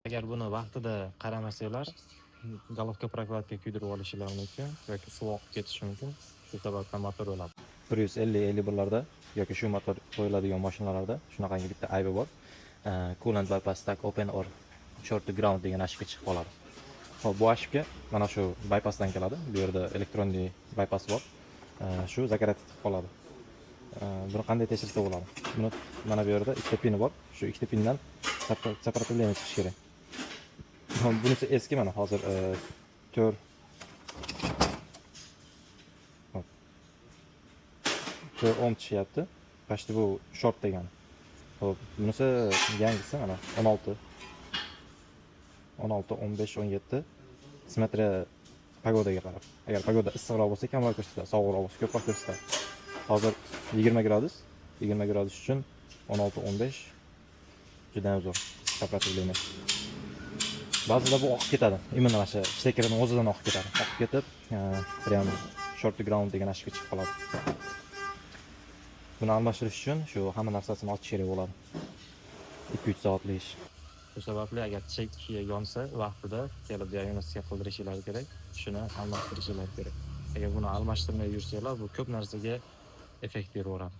Agar buni vaqtida qaramasanglar, головка prokladka kuydirib olishinglar mumkin yoki suv oqib ketishi mumkin. Shu sababdan motor o'ladi. 150-51larda yoki shu motor qo'yiladigan mashinalarda shunaqangi bitta aybi bor. Coolant bypass stack open or short to ground degan ashka chiqib qoladi. Hop, bu ashka mana shu bypassdan keladi. Bu yerda elektronli bypass bor. Shu zakarati qilib qoladi. Buni qanday tekshirsa bo'ladi? Buni mana bu yerda ikkita pini bor. Shu ikkita pindan сопротивление chiqish kerak. Bunisi eski, mana hozir 4 ohm chishyapti. Почти bu short degani. Hop, bunisi yangisi mana 16, 15, 17 simetriya pagodaga qarab. Agar pagoda issiqroq bo'lsa kamroq ko'rsatadi, sovuqroq bo'lsa ko'proq ko'rsatadi. Hozir 20 gradus. 20 gradus uchun 16, 15 juda zo'r сопротивление. Ba'zida bu oqib ketadi. Imенно mana shu stekerning o'zidan oqib ketadi. Oqib ketib, prям short to ground degan ashga chiqib qoladi. Buni almashtirish uchun shu hamma narsasini ochish kerak bo'ladi. 2-3 soatlik ish. Shu sababli agar chek yonsa vaqtida kelib diagnostika qildirishingiz kerak. Shuni almashtirishingiz kerak. Agar buni almashtirmay yursanglar, bu ko'p narsaga effekt beraveradi.